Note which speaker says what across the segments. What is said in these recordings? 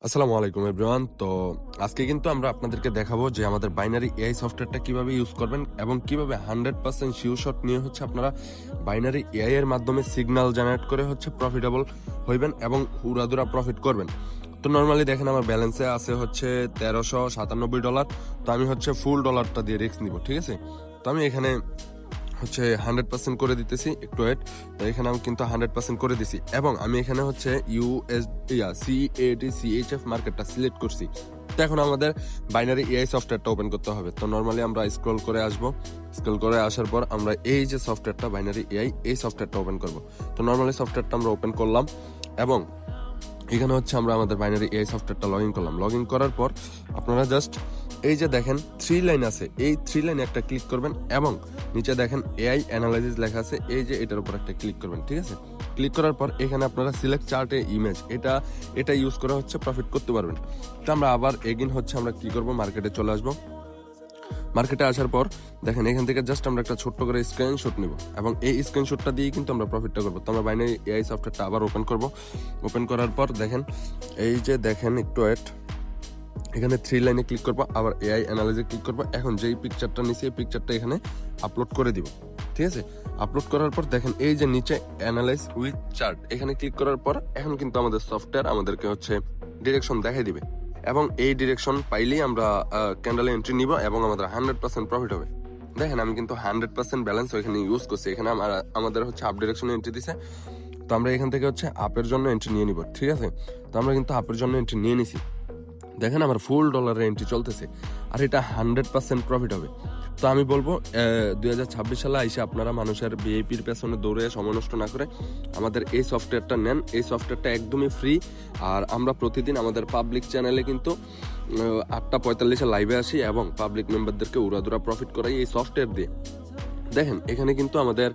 Speaker 1: আসসালামু আলাইকুম এভরিওয়ান। তো আজকে কিন্তু আমরা আপনাদেরকে দেখাবো যে আমাদের বাইনারি এআই সফটওয়্যারটা কিভাবে ইউজ করবেন এবং কিভাবে 100% শিওর শট নিয়ে আপনারা বাইনারি এআই এর মাধ্যমে সিগন্যাল জেনারেট করে প্রফিটেবল হইবেন এবং উড়াদুরা প্রফিট করবেন। তো নর্মালি দেখেন আমার ব্যালেন্সে আছে $1397। তো আমি ফুল ডলারটা দিয়ে রিস্ক নিব, ঠিক আছে। তো আমি এখানে 100% করে দিতেছি, একটু ওয়েট। তো এখানে আমি কিন্তু 100% করে দিছি এবং আমি এখানে CAD/CHF মার্কেটটা সিলেক্ট করছি। তো এখন আমাদের বাইনারি এআই সফটওয়্যারটা ওপেন করতে হবে। তো নর্মালি আমরা স্ক্রল করে আসবো, স্ক্রল করে আসার পর আমরা এই যে সফটওয়্যারটা বাইনারি এআই এই সফটওয়্যারটা ওপেন করব। তো নর্মালি সফটওয়্যারটা আমরা ওপেন করলাম এবং এখানে আমরা আমাদের বাইনারি এআই সফটওয়্যারটা লগ ইন করলাম। লগ ইন করার পর আপনারা জাস্ট এই যে দেখেন 3 লাইন আছে, এই 3 লাইনে একটা ক্লিক করবেন এবং নিচে দেখেন এআই অ্যানালাইসিস লেখা আছে, এই যে এটার উপর একটা ক্লিক করবেন, ঠিক আছে। ক্লিক করার পর এখানে আপনারা সিলেক্ট চার্টে ইমেজ এটা ইউজ করে প্রফিট করতে পারবেন। তো আমরা আবার এগিন আমরা কি করব, মার্কেটে চলে আসবো। মার্কেটে আসার পর দেখেন এখান থেকে জাস্ট আমরা একটা ছোট্ট করে স্ক্রিনশট নিব এবং এই স্ক্রিনশটটা দিয়ে কিন্তু আমরা প্রফিটটা করবো। তো আমরা বাইনারি এআই সফটওয়্যারটা আবার ওপেন করব। ওপেন করার পর দেখেন এই যে দেখেন একটু ওয়েট, এখানে 3 লাইনে ক্লিক করবো, আবার এআই অ্যানালাইজে ক্লিক করবো। এখন যেই পিকচারটা নিছি এই পিকচারটা এখানে আপলোড করে দিব, ঠিক আছে। আপলোড করার পর দেখেন এই যে নিচে অ্যানালাইজ উইথ চার্ট, এখানে ক্লিক করার পর এখন কিন্তু আমাদের সফটওয়্যার আমাদেরকে ডিরেকশন দেখাই দিবে এবং এই ডিরেকশন পাইলেই আমরা ক্যান্ডেলে এন্ট্রি নিব এবং আমাদের 100% প্রফিট হবে। দেখেন আমি কিন্তু 100% ব্যালেন্স ওইখানে ইউজ করছি। এখানে আমাদের আপ ডিরেকশনে এন্ট্রি দিছে। তো আমরা এখান থেকে আপের জন্য এন্ট্রি নিয়ে নিব, ঠিক আছে। তো আমরা কিন্তু আপের জন্য এন্ট্রি নিয়ে নিছি। দেখেন আমার ফুল ডলারের এন্ট্রি চলতেছে আর এটা 100% প্রফিট হবে। তো আমি বলবো 2026 সালে আইসে আপনারা মানুষের ভিআইপির পেছনে দৌড়ে সময় নষ্ট না করে আমাদের এই সফটওয়্যারটা নেন। এই সফটওয়্যারটা একদমই ফ্রি। আর আমরা প্রতিদিন আমাদের পাবলিক চ্যানেলে কিন্তু 8:45 লাইভে আসি এবং পাবলিক মেম্বারদেরকে উড়াদুরা প্রফিট করাই এই সফটওয়্যার দিয়ে। দেখেন এখানে কিন্তু আমাদের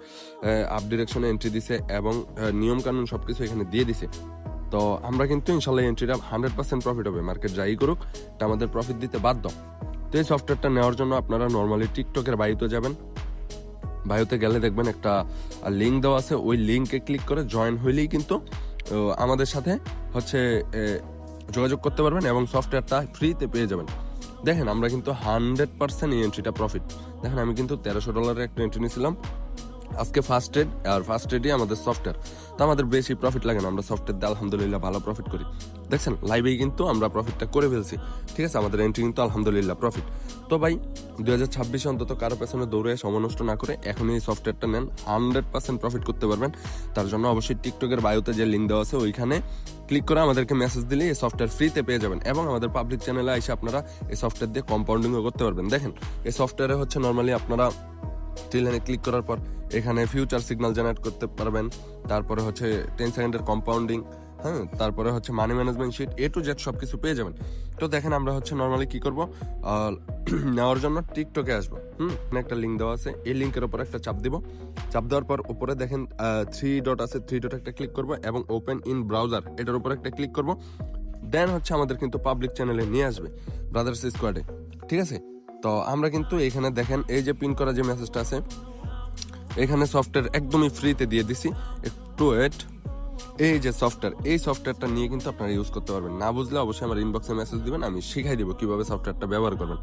Speaker 1: আপ ডিরেকশনে এন্ট্রি দিছে এবং নিয়ম কানুন সবকিছু এখানে দিয়ে দিছে। তো আমরা কিন্তু ইনশাল্লাহ এন্ট্রিটা 100% প্রফিট হবে। মার্কেট যাই করুক এটা আমাদের প্রফিট দিতে বাধ্য। তো এই সফটওয়্যারটা নেওয়ার জন্য আপনারা নর্মালি টিকটকের বায়োতে যাবেন। বায়োতে গেলে দেখবেন একটা লিঙ্ক দেওয়া আছে, ওই লিঙ্কে ক্লিক করে জয়েন হইলেই কিন্তু আমাদের সাথে যোগাযোগ করতে পারবেন এবং সফটওয়্যারটা ফ্রিতে পেয়ে যাবেন। দেখেন আমরা কিন্তু 100% এই এন্ট্রিটা প্রফিট। দেখেন আমি কিন্তু $1300 একটা এন্ট্রি নিয়েছিলাম আজকে ফার্স্ট ট্রেড, আর ফার্স্ট ট্রেডই আমাদের সফটওয়্যার। তো আমাদের বেশি প্রফিট লাগে না, আমরা সফটওয়্যার দিয়ে আলহামদুলিল্লাহ ভালো প্রফিট করি। দেখছেন লাইভেই কিন্তু আমরা প্রফিটটা করে ফেলছি, ঠিক আছে। আমাদের এন্ট্রি কিন্তু আলহামদুলিল্লাহ প্রফিট। তো ভাই 2026 অন্তত কারো পেছনে দৌড়ে সময় নষ্ট না করে এখন এই সফটওয়্যারটা নেন, 100% প্রফিট করতে পারবেন। তার জন্য অবশ্যই টিকটকের বায়োতে যে লিঙ্ক দেওয়া আছে ওইখানে ক্লিক করে আমাদেরকে মেসেজ দিলে এই সফটওয়্যার ফ্রিতে পেয়ে যাবেন এবং আমাদের পাবলিক চ্যানেলে এসে আপনারা এই সফটওয়্যার দিয়ে কম্পাউন্ডিংও করতে পারবেন। দেখেন এই সফটওয়্যারে নর্মালি আপনারা 3 লাইনে ক্লিক করার পর এখানে ফিউচার সিগন্যাল জেনারেট করতে পারবেন। তারপরে 10 সেকেন্ডের কম্পাউন্ডিং, হ্যাঁ, তারপরে money management sheet, A to Z সবকিছু পেয়ে যাবেন। তো দেখেন আমরা নর্মালি কি করব, নেওয়ার জন্য টিকটকে আসবো। একটা লিঙ্ক দেওয়া আছে, এই লিঙ্কের উপর একটা চাপ দিব। চাপ দেওয়ার পর উপরে দেখেন 3 ডট আছে, 3 ডট একটা ক্লিক করব এবং ওপেন ইন ব্রাউজার এটার উপর একটা ক্লিক করব। দেন আমাদের কিন্তু পাবলিক চ্যানেলে নিয়ে আসবে ব্রাদার্স স্কোয়াডে, ঠিক আছে। তো আমরা কিন্তু এখানে দেখেন এই যে পিন করা যে মেসেজটা আছে এখানে সফটওয়্যার একদমই ফ্রিতে দিয়ে দিছি, একটু ওয়েট। এই যে এই সফটওয়্যারটা নিয়ে কিন্তু আপনারা ইউজ করতে পারবেন। না বুঝলে অবশ্যই আমার ইনবক্সে মেসেজ দিবেন, আমি শিখাই দিব কিভাবে সফটওয়্যারটা ব্যবহার করবেন।